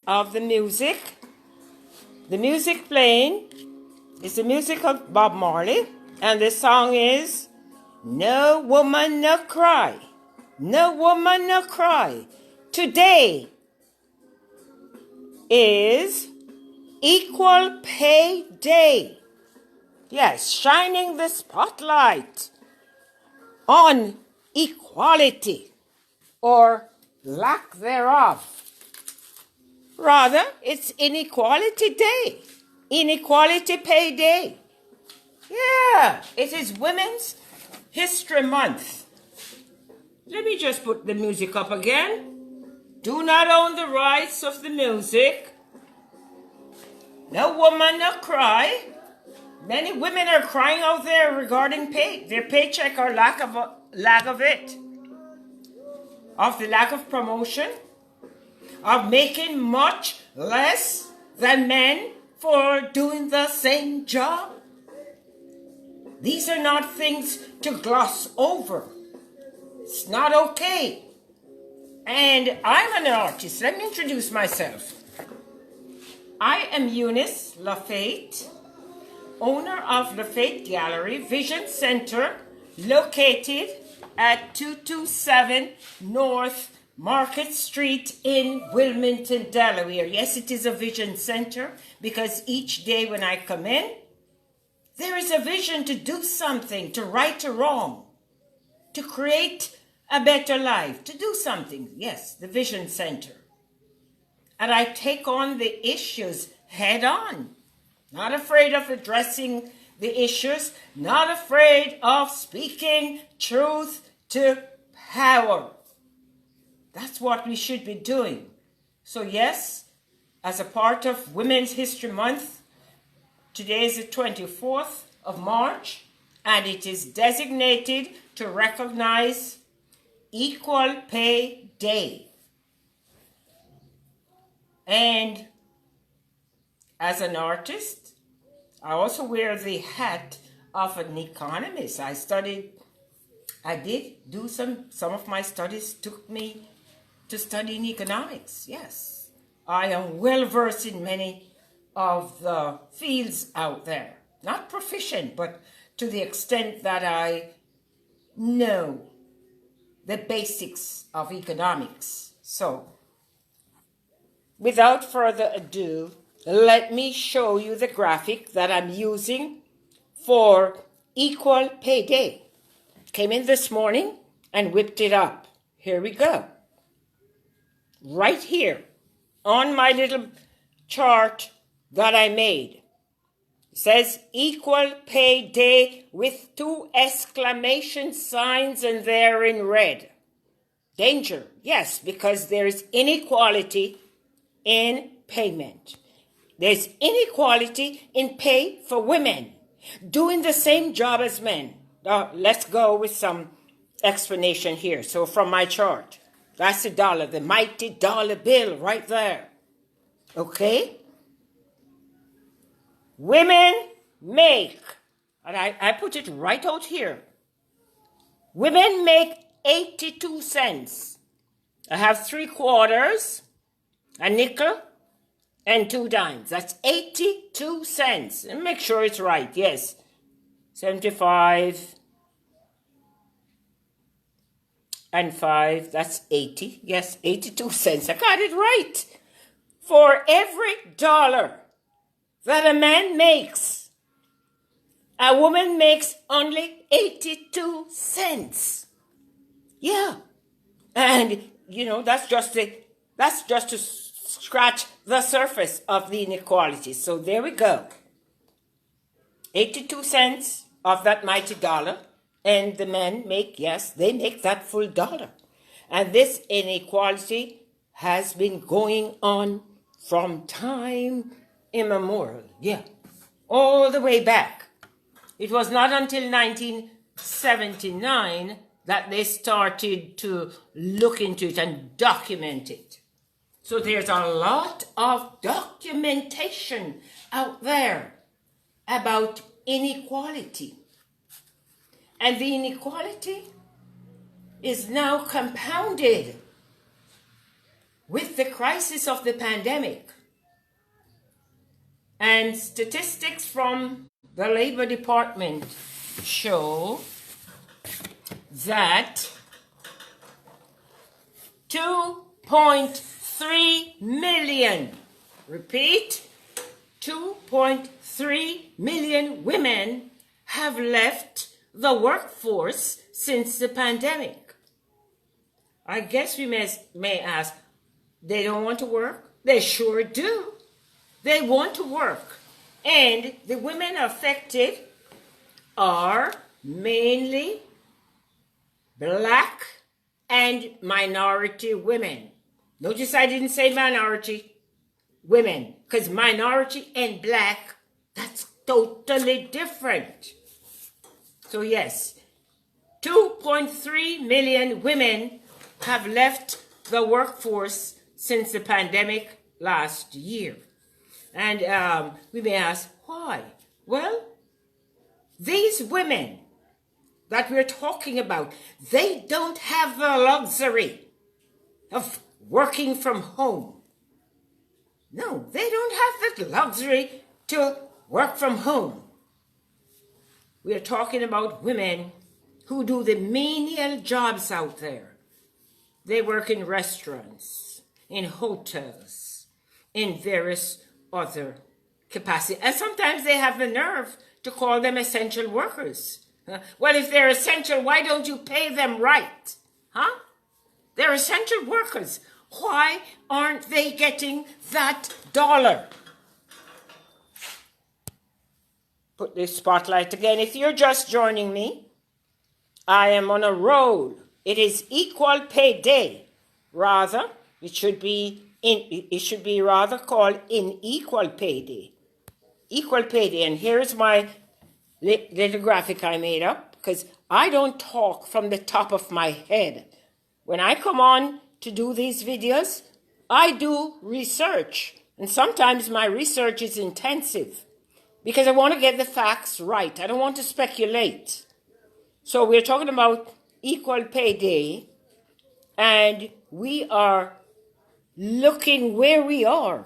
of the music. The music playing is the music of Bob Marley, and the song is No Woman No Cry. No woman no cry. Today is Equal Pay Day. Yes, shining the spotlight on equality or lack thereof. Rather, it's Inequality Day. Inequality Pay Day. Yeah, it is Women's History Month. Let me just put the music up again. Do not own the rights of the music. No woman, no cry. Many women are crying out there regarding their paycheck or lack of it. Of the lack of promotion. Of making much less than men for doing the same job. These are not things to gloss over. It's not okay. And I'm an artist. Let me introduce myself. I am Eunice Lafate, owner of Lafate Gallery Vision Center, located at 227 North Market Street in Wilmington, Delaware. Yes, it is a vision center because each day when I come in, there is a vision to do something, to right a wrong, to create a better life, to do something. Yes, the vision center. And I take on the issues head on. Not afraid of addressing the issues, not afraid of speaking truth to power. That's what we should be doing. So yes, as a part of Women's History Month, today is the 24th of March, and it is designated to recognize Equal Pay Day. And as an artist, I also wear the hat of an economist. I did do some of my studies took me to study in economics. Yes, I am well versed in many of the fields out there. Not proficient, but to the extent that I know the basics of economics. So, without further ado, let me show you the graphic that I'm using for Equal Pay Day. Came in this morning and whipped it up. Here we go. Right here on my little chart that I made. It says Equal Pay Day with 2 exclamation signs and they're in red. Danger, yes, because there is inequality in payment. There's inequality in pay for women doing the same job as men. Now, let's go with some explanation here. So from my chart, that's the dollar, the mighty dollar bill right there. Okay? Women make, and I put it right out here. Women make 82 cents. I have 3 quarters, a nickel, and 2 dimes. That's 82 cents. And make sure it's right. Yes. 75 and 5. That's 80. Yes, 82 cents. I got it right. For every dollar that a man makes, a woman makes only 82 cents. Yeah. And, that's just to scratch the surface of the inequality. So there we go. 82 cents of that mighty dollar. And the men make, yes, they make that full dollar. And this inequality has been going on from time immemorial. Yeah. All the way back. It was not until 1979 that they started to look into it and document it. So there's a lot of documentation out there about inequality. And the inequality is now compounded with the crisis of the pandemic. And statistics from the Labor Department show that 2.3 million, repeat, 2.3 million women have left the workforce since the pandemic. I guess we may ask, they don't want to work? They sure do. They want to work. And the women affected are mainly Black and minority women. Notice I didn't say minority women, because minority and Black, that's totally different. So yes, 2.3 million women have left the workforce since the pandemic last year. And we may ask, why? Well, these women that we're talking about, they don't have the luxury of working from home. No, they don't have the luxury to work from home. We're talking about women who do the menial jobs out there. They work in restaurants, in hotels, in various other capacities. And sometimes they have the nerve to call them essential workers. Well, if they're essential, why don't you pay them right? Huh? They're essential workers. Why aren't they getting that dollar? Put this spotlight again. If you're just joining me, I am on a roll. It is Equal Pay Day. Rather, it should be rather called Unequal Pay Day. Equal Pay Day. And here's my little graphic I made up, because I don't talk from the top of my head. When I come on to do these videos, I do research. And sometimes my research is intensive because I want to get the facts right. I don't want to speculate. So we're talking about Equal Pay Day, and we are looking where we are.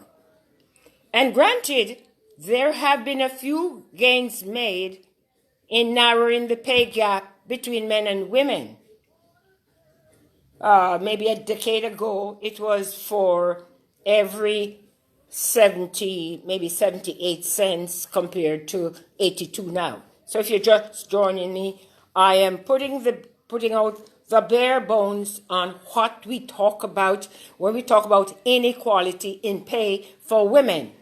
And granted, there have been a few gains made in narrowing the pay gap between men and women. Maybe a decade ago, it was for every 70, maybe 78 cents compared to 82 now. So if you're just joining me, I am putting out the bare bones on what we talk about when we talk about inequality in pay for women.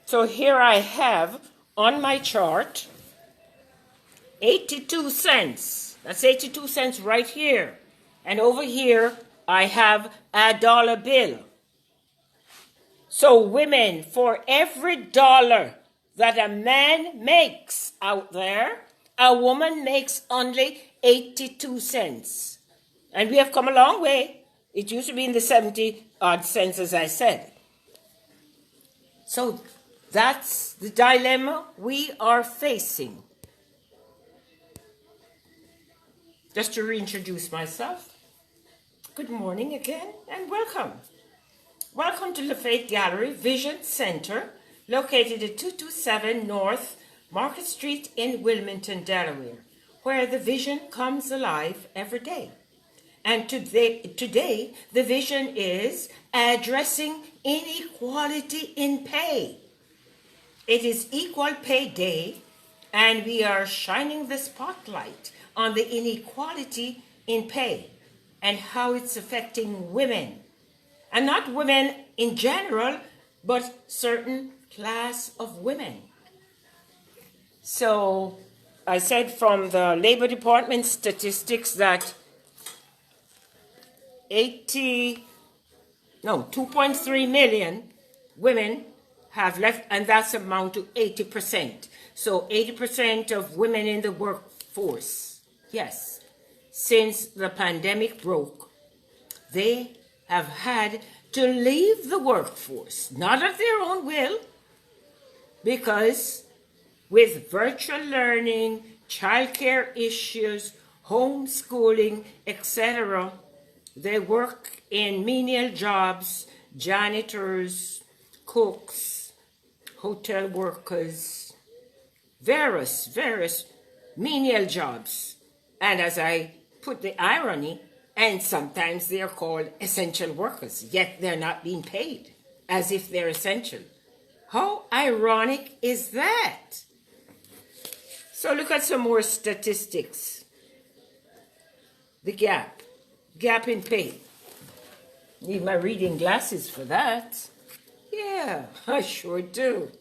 So here I have on my chart 82 cents. That's 82 cents right here. And over here, I have a dollar bill. So women, for every dollar that a man makes out there, a woman makes only 82 cents. And we have come a long way. It used to be in the 70 odd cents, as I said. So that's the dilemma we are facing. Just to reintroduce myself, good morning again and welcome. Welcome to Lafate Gallery Vision Center, located at 227 North Market Street in Wilmington, Delaware, where the vision comes alive every day. And today the vision is addressing inequality in pay. It is Equal Pay Day, and we are shining the spotlight on the inequality in pay and how it's affecting women. And not women in general, but certain class of women. So I said from the Labor Department statistics that 2.3 million women have left, and that's amount to 80%. So 80% of women in the workforce, yes, since the pandemic broke, they have had to leave the workforce, not of their own will, because with virtual learning, childcare issues, homeschooling, etc., They work in menial jobs, janitors, cooks, hotel workers, various menial jobs. And as I put the irony, and sometimes they are called essential workers, yet they're not being paid as if they're essential. How ironic is that? So look at some more statistics. The gap in pay. Need my reading glasses for that. Yeah, I sure do.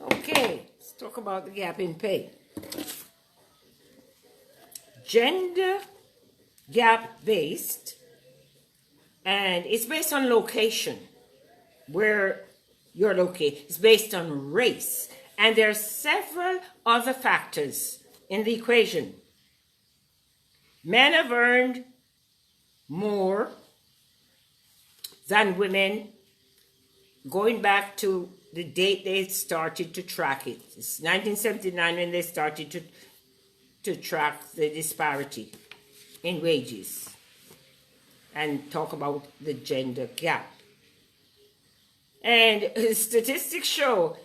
Okay, let's talk about the gap in pay. Gender gap based, and it's based on location, where you're located. It's based on race, and there are several other factors in the equation. Men have earned more than women going back to the date they started to track it. It's 1979 when they started to track the disparity in wages and talk about the gender gap. And statistics show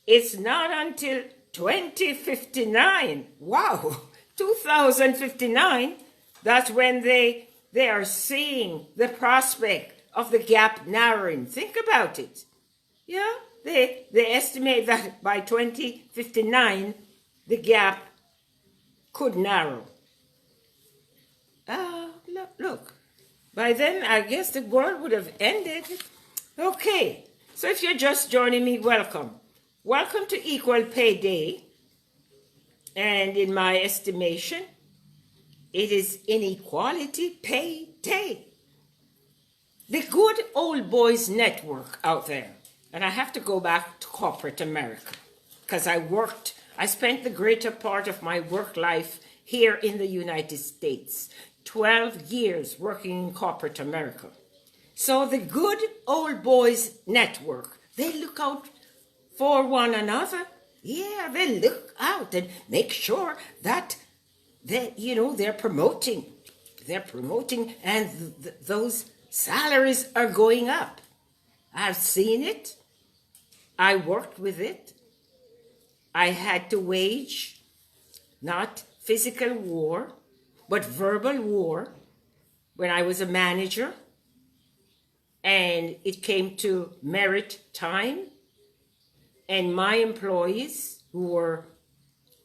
it's not until 2059, wow, 2059, that's when they are seeing the prospect of the gap narrowing. Think about it. Yeah, they estimate that by 2059, the gap could narrow. Look, by then, I guess the world would have ended. Okay, so if you're just joining me, welcome. Welcome to Equal Pay Day. And in my estimation, it is Inequality Pay Day. The good old boys network out there. And I have to go back to corporate America because I spent the greater part of my work life here in the United States. 12 years working in corporate America. So the good old boys network, they look out for one another. Yeah, they look out and make sure that they're promoting. They're promoting, and those salaries are going up. I've seen it. I worked with it. I had to wage not physical war, but verbal war when I was a manager. And it came to merit time. And my employees, who were,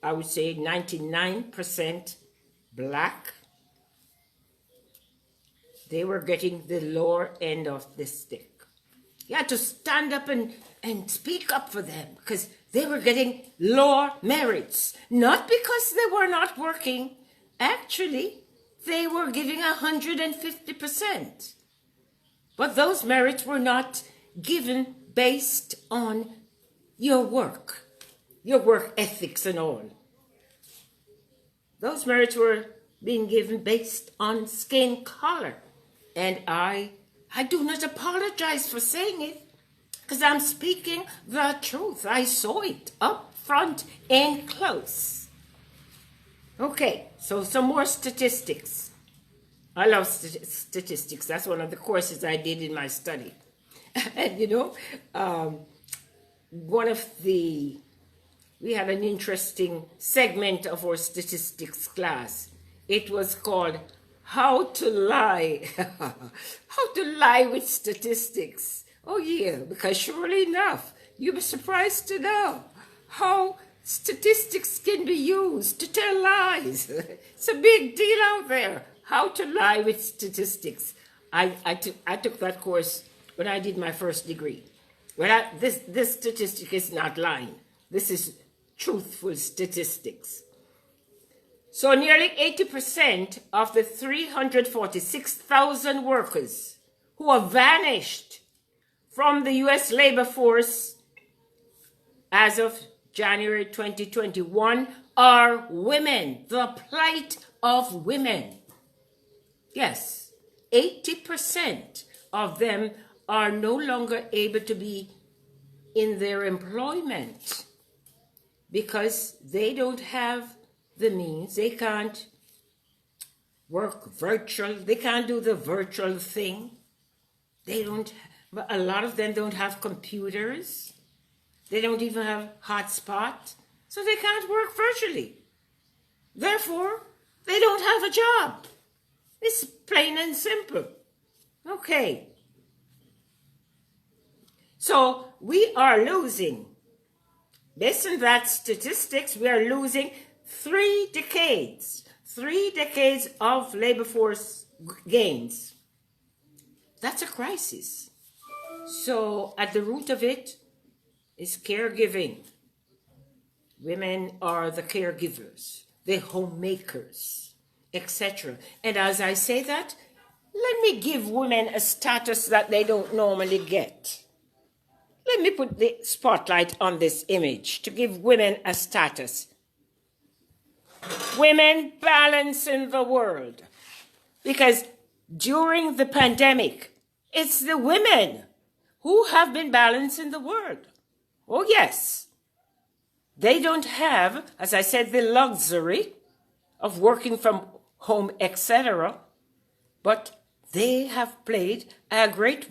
I would say, 99% black, they were getting the lower end of the stick. You had to stand up and speak up for them because they were getting lower merits. Not because they were not working. Actually, they were giving 150%. But those merits were not given based on your work ethics and all. Those merits were being given based on skin color. And I do not apologize for saying it because I'm speaking the truth. I saw it up front and close. Okay, so some more statistics. I love statistics. That's one of the courses I did in my study. And we had an interesting segment of our statistics class. It was called How to Lie. How to Lie with Statistics. Oh yeah, because surely enough, you'll be surprised to know how statistics can be used to tell lies. It's a big deal out there. How to Lie with Statistics. I took that course when I did my first degree. Well, this statistic is not lying. This is truthful statistics. So nearly 80% of the 346,000 workers who have vanished from the U.S. labor force as of January 2021 are women. The plight of women. Yes, 80% of them are no longer able to be in their employment because they don't have the means. They can't work virtual. They can't do the virtual thing. They don't, a lot of them don't have computers. They don't even have hotspot. So they can't work virtually. Therefore, they don't have a job. It's plain and simple. Okay. So we are losing. Based on that statistics, we are losing 3 decades. 3 decades of labor force gains. That's a crisis. So at the root of it is caregiving. Women are the caregivers, the homemakers, etc. And as I say that, let me give women a status that they don't normally get. Let me put the spotlight on this image to give women a status. Women balancing the world. Because during the pandemic, it's the women who have been balancing the world. Oh, yes. They don't have, as I said, the luxury of working from home, etc. But they have played a great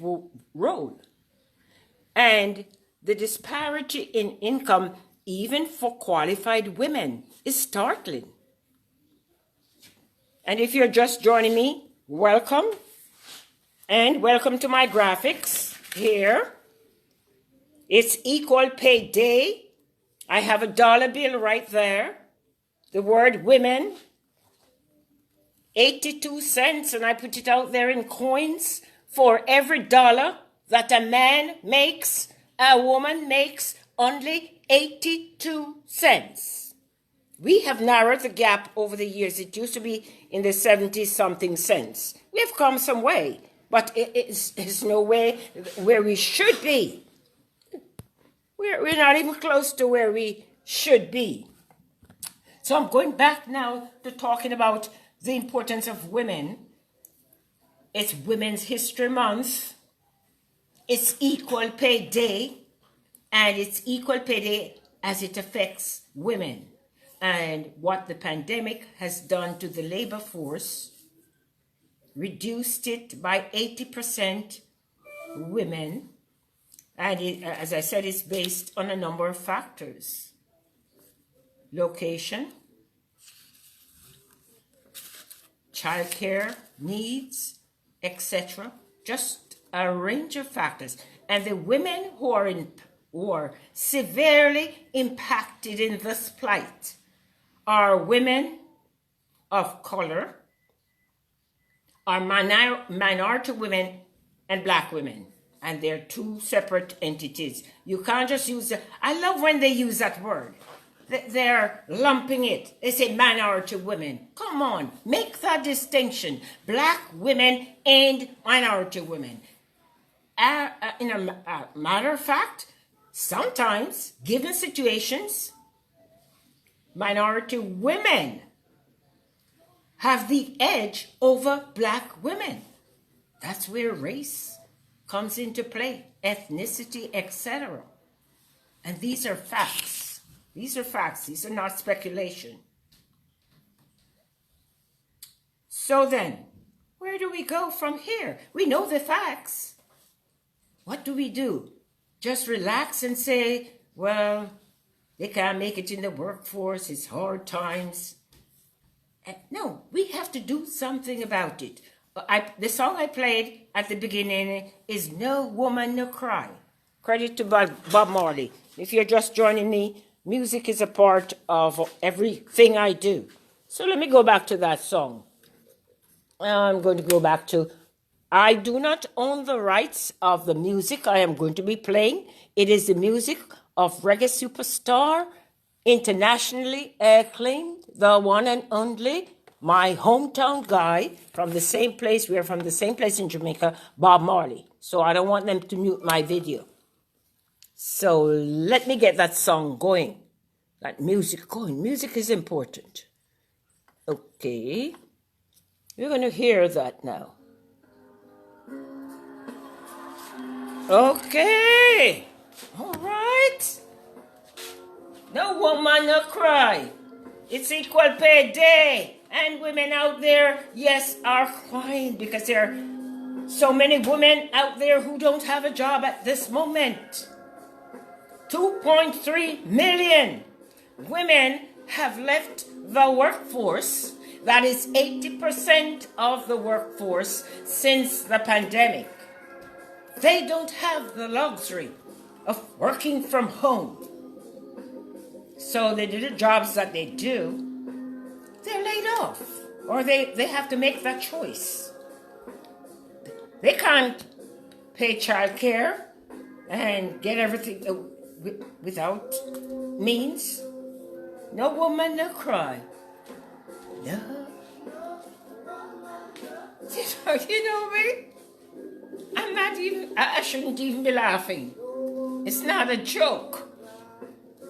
role. And the disparity in income, even for qualified women, is startling. And if you're just joining me, welcome. And welcome to my graphics here. It's Equal Pay Day. I have a dollar bill right there. The word women, 82 cents, and I put it out there in coins. For every dollar that a man makes, a woman makes only 82 cents. We have narrowed the gap over the years. It used to be in the 70-something cents. We have come some way, but it's no way where we should be. We're not even close to where we should be. So I'm going back now to talking about the importance of women. It's Women's History Month. It's Equal Pay Day. And it's Equal Pay Day as it affects women. And what the pandemic has done to the labor force, reduced it by 80% women. And as I said, it's based on a number of factors. Location, childcare needs, etc. Just a range of factors. And the women who are severely impacted in this plight are women of color, are minority women, and black women. And they're two separate entities. You can't just use the, I love when they use that word. They're lumping it. They say minority women. Come on, make that distinction. Black women and minority women. In a matter of fact, sometimes, given situations, minority women have the edge over black women. That's where race comes into play, ethnicity, etc. And these are facts. These are facts. These are not speculation. So then, where do we go from here? We know the facts. What do we do? Just relax and say, well, they can't make it in the workforce. It's hard times. No, we have to do something about it. The song I played at the beginning is No Woman, No Cry. Credit to Bob Marley. If you're just joining me, music is a part of everything I do. So let me go back to that song. I'm going to go back to, I do not own the rights of the music I am going to be playing. It is the music of reggae superstar, internationally acclaimed, the one and only, my hometown guy from the same place, we're from the same place in Jamaica, Bob Marley. So I don't want them to mute my video. So let me get that song going, that music going. Music is important. Okay, you're going to hear that now. Okay, all right. No woman, no cry. It's Equal Pay Day. And women out there, yes, are crying because there are so many women out there who don't have a job at this moment. 2.3 million women have left the workforce. That is 80% of the workforce since the pandemic. They don't have the luxury of working from home. So the little jobs that they do, they're laid off. Or they have to make that choice. They can't pay child care and get everything without means. No woman, no cry. No. You know me? I shouldn't even be laughing. It's not a joke.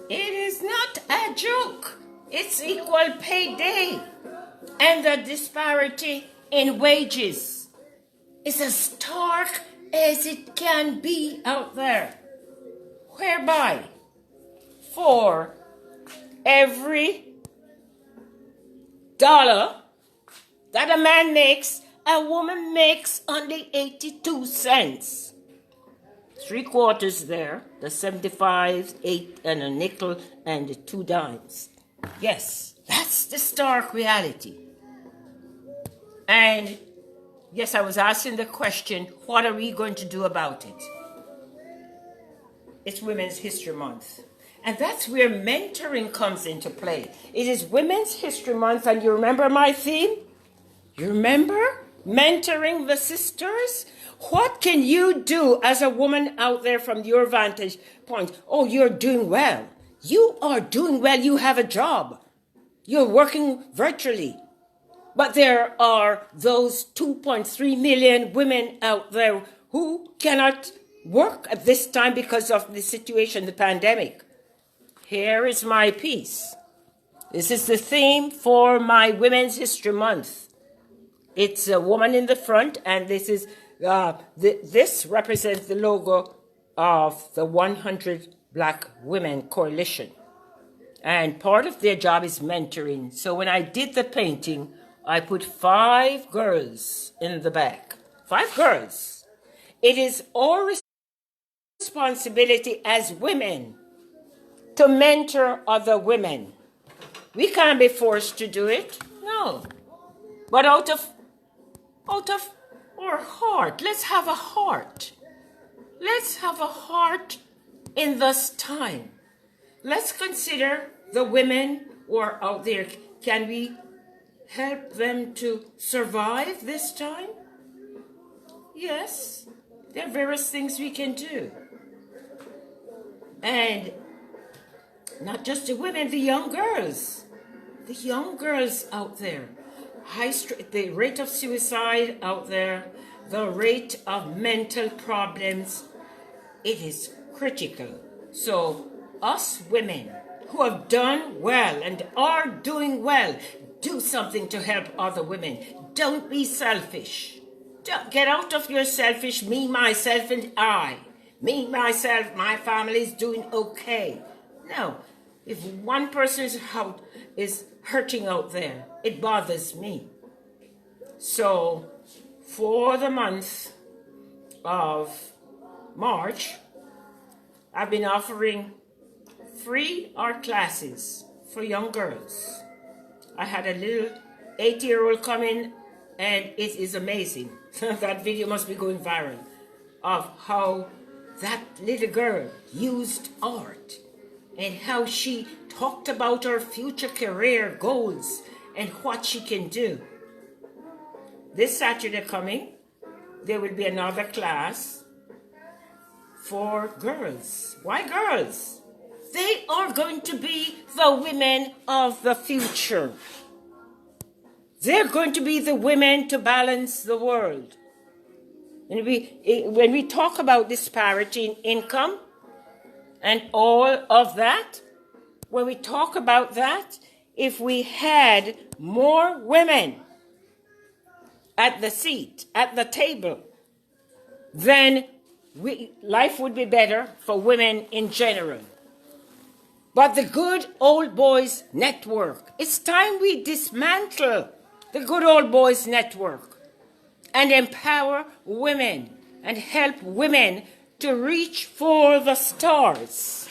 It is not a joke. It's equal pay day. And the disparity in wages is as stark as it can be out there. Whereby, for every dollar that a man makes, a woman makes only 82 cents. 3/4 there, the 75, 8, and a nickel, and the 2 dimes. Yes, that's the stark reality. And yes, I was asking the question, what are we going to do about it? It's Women's History Month. And that's where mentoring comes into play. It is Women's History Month, and you remember my theme? You remember? Mentoring the sisters? What can you do as a woman out there from your vantage point? Oh, you're doing well. You are doing well. You have a job. You're working virtually. But there are those 2.3 million women out there who cannot work at this time because of the situation, the pandemic. Here is my piece. This is the theme for my Women's History Month. It's a woman in the front, and this is this represents the logo of the 100 Black Women Coalition. And part of their job is mentoring. So when I did the painting, I put 5 girls in the back. 5 girls. It is our responsibility as women to mentor other women. We can't be forced to do it. No. But out of our heart, let's have a heart. Let's have a heart in this time. Let's consider the women who are out there. Can we help them to survive this time? Yes, there are various things we can do. And not just the women, the young girls. The young girls out there. The rate of suicide out there, the rate of mental problems, it is critical. So us women who have done well and are doing well, do something to help other women. Don't be selfish. Get out of your selfish, me, myself, and I. Me, myself, my family is doing okay. No, if one person is hurting out there, it bothers me. So, for the month of March, I've been offering free art classes for young girls. I had a little 8-year-old come in, and it is amazing. That video must be going viral, of how that little girl used art and how she talked about her future career goals and what she can do. This Saturday coming, there will be another class for girls. Why girls? They are going to be the women of the future. They're going to be the women to balance the world. And when we talk about disparity in income and all of that, when we talk about that, if we had more women at the seat, at the table, then life would be better for women in general. But the good old boys network, it's time we dismantle the Good Old Boys Network, and empower women and help women to reach for the stars.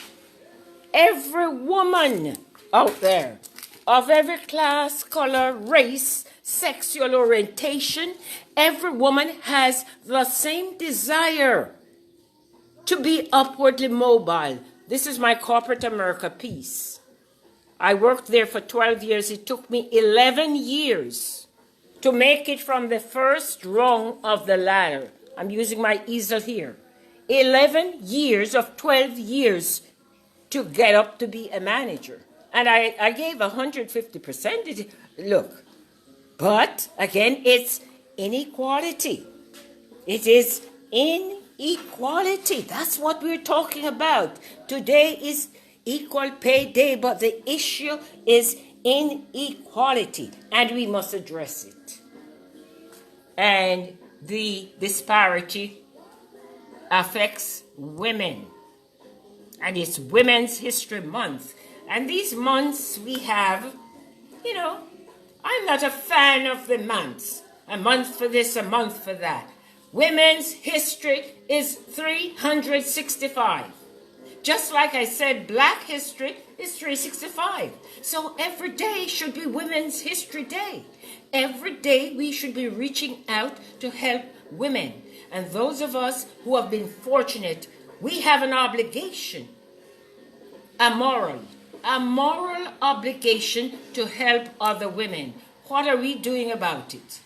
Every woman out there, of every class, color, race, sexual orientation, every woman has the same desire to be upwardly mobile. This is my corporate America piece. I worked there for 12 years. It took me 11 years to make it from the first rung of the ladder. I'm using my easel here. 11 years of 12 years to get up to be a manager. And I gave 150%. Look, but again, it's inequality. It is inequality. That's what we're talking about. Today is Equal Pay Day, but the issue is inequality, and we must address it. And the disparity affects women. And it's Women's History Month. And these months we have, I'm not a fan of the months. A month for this, a month for that. Women's history is 365. Just like I said, Black history is 365. So every day should be Women's History Day. Every day we should be reaching out to help women. And those of us who have been fortunate, we have an obligation, a moral obligation to help other women. What are we doing about it?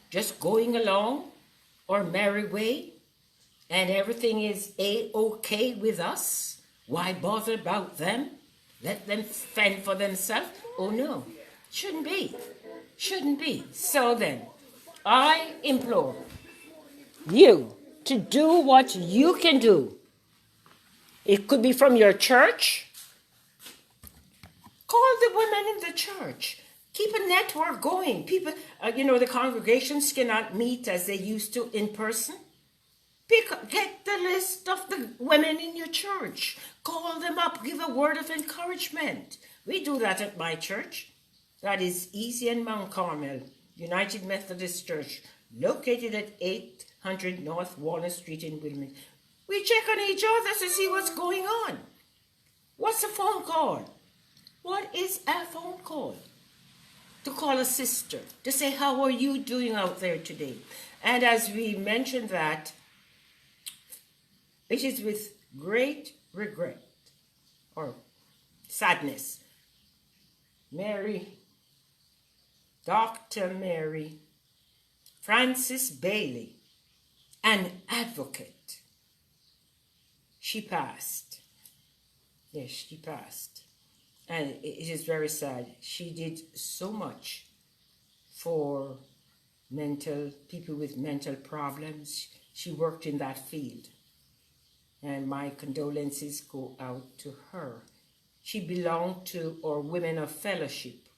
Just going along our merry way? And everything is A-OK with us? Why bother about them? Let them fend for themselves? Oh no, shouldn't be. Shouldn't be. So then, I implore you to do what you can do. It could be from your church. Call the women in the church. Keep a network going. People, the congregations cannot meet as they used to in person. Get the list of the women in your church. Call them up. Give a word of encouragement. We do that at my church. That is Easy and Mount Carmel, United Methodist Church, located at 800 North Walnut Street in Wilmington. We check on each other to see what's going on. What's a phone call? What is a phone call? To call a sister, to say, how are you doing out there today? And as we mentioned that, it is with great regret or sadness, Dr. Mary Frances Bailey, an advocate, she passed. Yes, she passed. And it is very sad. She did so much for people with mental problems. She worked in that field. And my condolences go out to her. She belonged to our Women of Fellowship.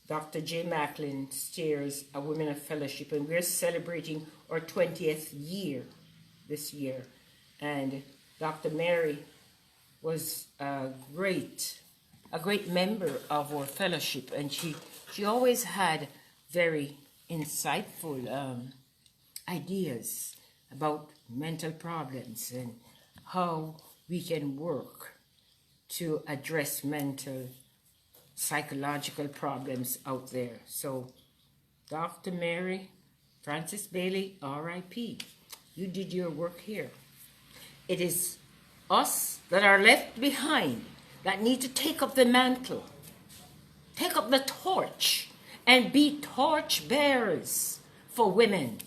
Dr. J. Macklin steers a Women of Fellowship, and we're celebrating our 20th year this year. And Dr. Mary was a great member of our fellowship, and she always had very insightful ideas about mental problems and how we can work to address mental, psychological problems out there. So, Dr. Mary Frances Bailey, R.I.P., you did your work here. It is us that are left behind that need to take up the mantle, take up the torch, and be torch bearers for women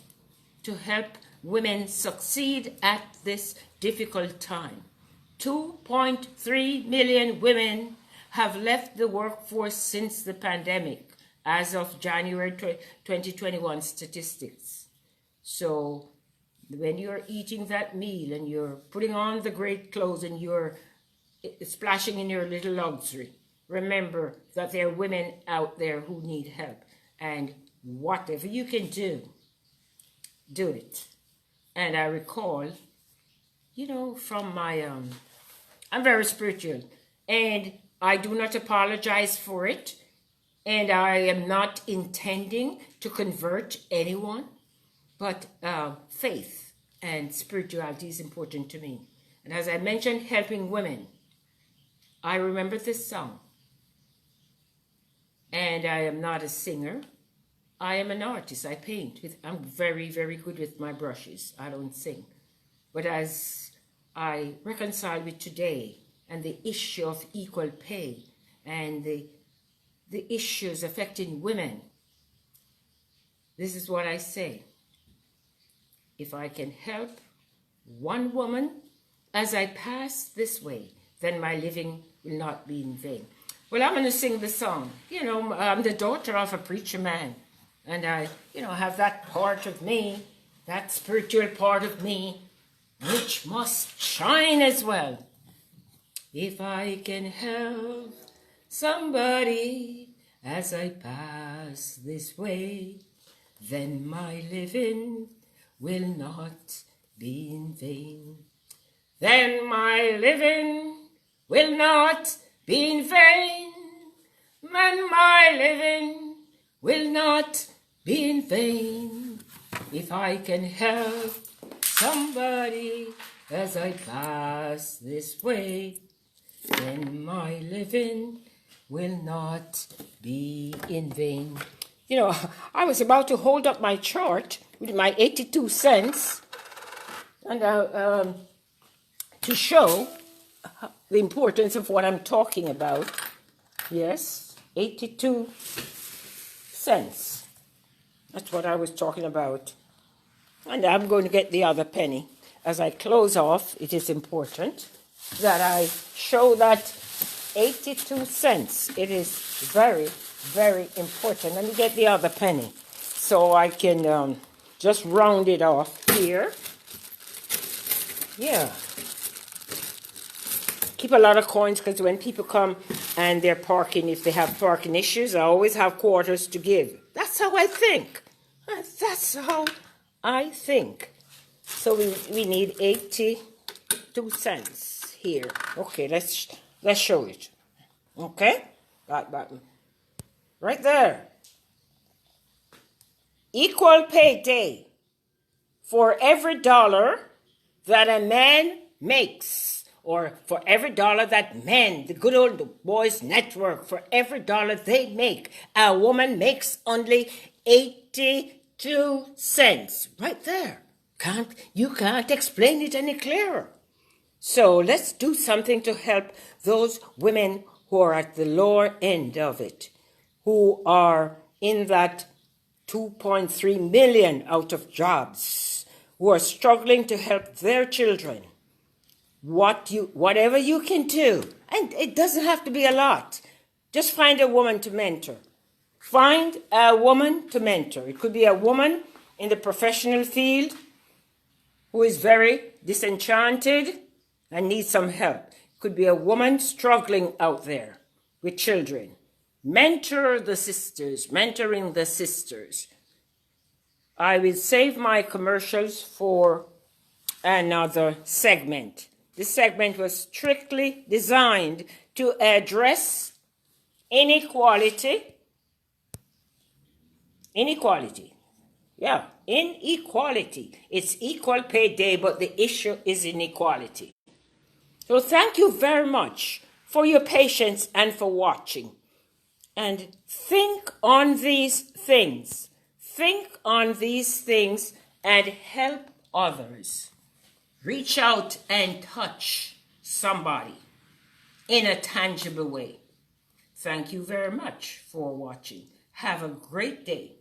to help women succeed at this difficult time. 2.3 million women have left the workforce since the pandemic, as of January 2021 statistics. So when you're eating that meal and you're putting on the great clothes and you're splashing in your little luxury, remember that there are women out there who need help. And whatever you can do, do it. And I recall, from my, I'm very spiritual, and I do not apologize for it. And I am not intending to convert anyone, but faith and spirituality is important to me. And as I mentioned, helping women, I remember this song. And I am not a singer. I am an artist. I paint. I'm very, very good with my brushes. I don't sing. But as I reconcile with today and the issue of equal pay and the issues affecting women, this is what I say. If I can help one woman as I pass this way, then my living will not be in vain. Well, I'm going to sing the song. You know, I'm the daughter of a preacher man. And I, have that part of me, that spiritual part of me, which must shine as well. If I can help somebody as I pass this way, then my living will not be in vain. Then my living will not be in vain. And my living will not be in vain. If I can help somebody as I pass this way, then my living will not be in vain. I was about to hold up my chart with my 82 cents and to show the importance of what I'm talking about. Yes, 82 cents. That's what I was talking about. And I'm going to get the other penny. As I close off, it is important that I show that 82 cents. It is very, very important. Let me get the other penny so I can just round it off here. Yeah. Keep a lot of coins because when people come and they're parking, if they have parking issues, I always have quarters to give. That's how I think. That's how I think. So we need 82 cents here. Okay, let's show it. Okay? That button. Right there. Equal pay day for every dollar that a man makes, or for every dollar that men, the good old boys network, for every dollar they make, a woman makes only 82 cents. Right there. You can't explain it any clearer. So let's do something to help those women who are at the lower end of it, who are in that 2.3 million out of jobs, who are struggling to help their children. Whatever you can do, and it doesn't have to be a lot. Just find a woman to mentor. Find a woman to mentor. It could be a woman in the professional field who is very disenchanted and needs some help. It could be a woman struggling out there with children. Mentor the sisters, mentoring the sisters. I will save my commercials for another segment. This segment was strictly designed to address inequality. Yeah, inequality. It's equal pay day, but the issue is inequality. So thank you very much for your patience and for watching. And think on these things. Think on these things and help others. Reach out and touch somebody in a tangible way. Thank you very much for watching. Have a great day.